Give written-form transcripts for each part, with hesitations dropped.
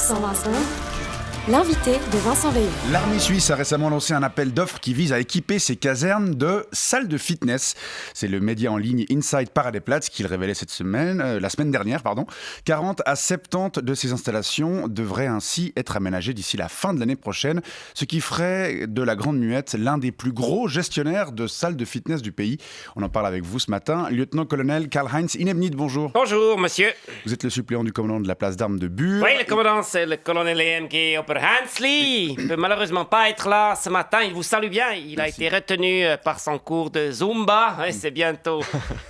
120 secondes. L'invité de Vincent Veillon. L'armée suisse a récemment lancé un appel d'offres qui vise à équiper ses casernes de salles de fitness. C'est le média en ligne Inside Paradeplatz qui le révélait la semaine dernière. 40 à 70 de ces installations devraient ainsi être aménagées d'ici la fin de l'année prochaine, ce qui ferait de la Grande Muette l'un des plus gros gestionnaires de salles de fitness du pays. On en parle avec vous ce matin. Lieutenant-colonel Karl-Heinz Inebnit, bonjour. Bonjour, monsieur. Vous êtes le suppléant du commandant de la place d'armes de Bure. Oui, le commandant, c'est le colonel EMG Oberhansli. Il ne peut malheureusement pas être là ce matin. Il vous salue bien. Il a été retenu par son cours de Zumba. Ouais, c'est bientôt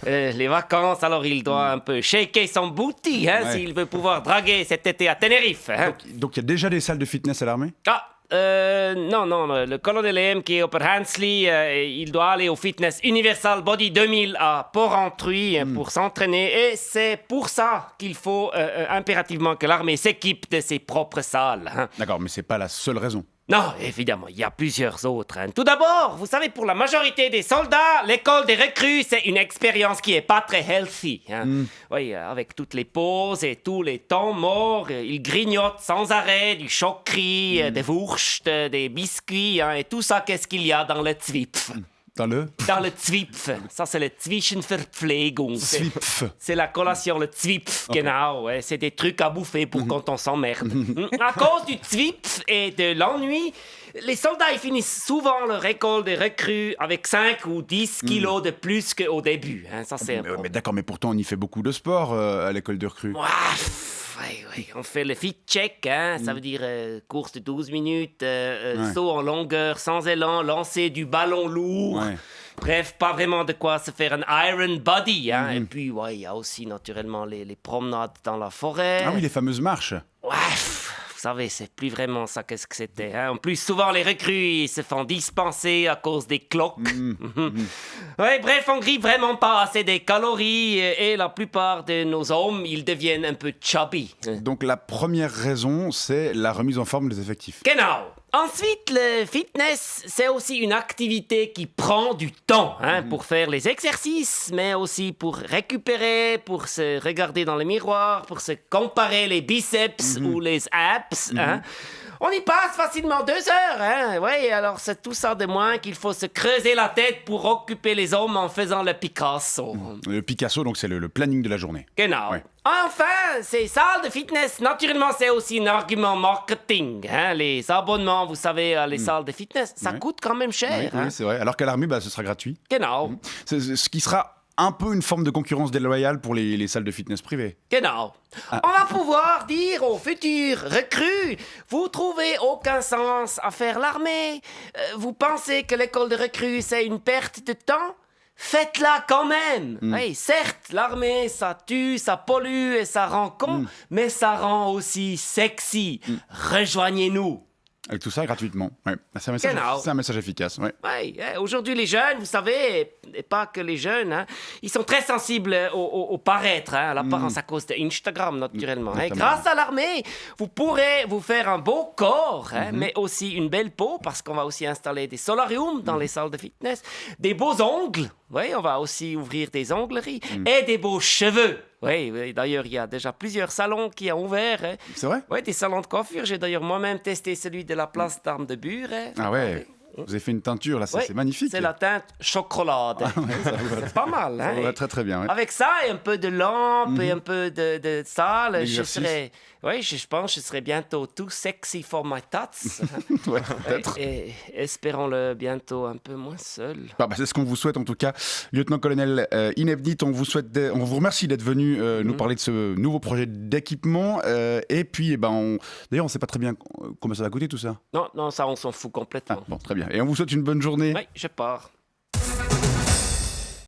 les vacances, alors il doit un peu shaker son booty s'il veut pouvoir draguer cet été à Tenerife. Donc il y a déjà des salles de fitness à l'armée ? Non, le colonel EMG Oberhansli, il doit aller au Fitness Universal Body 2000 à Porrentruy pour s'entraîner. Et c'est pour ça qu'il faut impérativement que l'armée s'équipe de ses propres salles. D'accord, mais c'est pas la seule raison. Non, évidemment, il y a plusieurs autres. Tout d'abord, vous savez, pour la majorité des soldats, l'école des recrues, c'est une expérience qui est pas très healthy. Oui, avec toutes les pauses et tous les temps morts, ils grignotent sans arrêt du choc-cri, des Wurst, des biscuits, et tout ça, qu'est-ce qu'il y a dans le Zwipf? Dans le Zwipf. Ça, c'est le Zwischenverpflegung. Zwipf. C'est la collation, le Zwipf, genau. Ouais, c'est des trucs à bouffer pour quand on s'emmerde. À cause du Zwipf et de l'ennui, les soldats ils finissent souvent leur école de recrues avec 5 ou 10 kilos de plus qu'au début. Ça, c'est mais d'accord, mais pourtant on y fait beaucoup de sport à l'école de recrues. Oui, on fait le fit check, ça veut dire course de 12 minutes, saut en longueur sans élan, lancer du ballon lourd. Ouais. Bref, pas vraiment de quoi se faire un iron body. Et puis, il y a aussi naturellement les promenades dans la forêt. Ah oui, les fameuses marches. Ouais, vous savez, c'est plus vraiment ça qu'est-ce que c'était. En plus, souvent, les recrues ils se font dispenser à cause des cloques. Ouais, bref, on grille vraiment pas assez des calories et la plupart de nos hommes, ils deviennent un peu chubby. Donc la première raison, c'est la remise en forme des effectifs. Genau. Ensuite, le fitness, c'est aussi une activité qui prend du temps pour faire les exercices, mais aussi pour récupérer, pour se regarder dans le miroir, pour se comparer les biceps ou les abs. On y passe facilement 2 heures. Oui, alors c'est tout ça de moins qu'il faut se creuser la tête pour occuper les hommes en faisant le Picasso. Le Picasso, donc c'est le planning de la journée. Genau. Ouais. Enfin, ces salles de fitness, naturellement, c'est aussi un argument marketing. Les abonnements, vous savez, à les salles de fitness, ça coûte quand même cher. Oui, c'est vrai. Alors qu'à l'armée, ce sera gratuit. Genau. C'est ce qui sera un peu une forme de concurrence déloyale pour les salles de fitness privées. Genau. On va pouvoir dire aux futurs recrues, vous trouvez aucun sens à faire l'armée, vous pensez que l'école de recrues, c'est une perte de temps? Faites-la quand même. Oui, certes, l'armée, ça tue, ça pollue et ça rend con, mais ça rend aussi sexy. Rejoignez-nous. Et tout ça gratuitement. Ouais. C'est un message efficace. Ouais. Ouais, aujourd'hui, les jeunes, vous savez, et pas que les jeunes, ils sont très sensibles au paraître, à l'apparence à cause d'Instagram, naturellement. Grâce à l'armée, vous pourrez vous faire un beau corps, mais aussi une belle peau, parce qu'on va aussi installer des solariums dans les salles de fitness, des beaux ongles. Oui, on va aussi ouvrir des ongleries et des beaux cheveux. Oui, d'ailleurs, il y a déjà plusieurs salons qui ont ouvert. C'est vrai? Oui, des salons de coiffure. J'ai d'ailleurs moi-même testé celui de la place d'Armes de Bure. Ah ouais, vous avez fait une teinture, là, c'est magnifique. C'est la teinte chocolat. C'est pas mal. Ça va très très bien. Ouais. Avec ça et un peu de lampe et un peu de salle, je pense que je serai bientôt tout sexy for my tats. Ouais, peut-être. Et espérons-le bientôt un peu moins seul. C'est ce qu'on vous souhaite en tout cas. Lieutenant-colonel Inebnit, on vous remercie d'être venu nous parler de ce nouveau projet d'équipement. Et puis, d'ailleurs, on ne sait pas très bien combien ça va coûter tout ça. Non, ça on s'en fout complètement. Bon, très bien. Et on vous souhaite une bonne journée. Oui, je pars.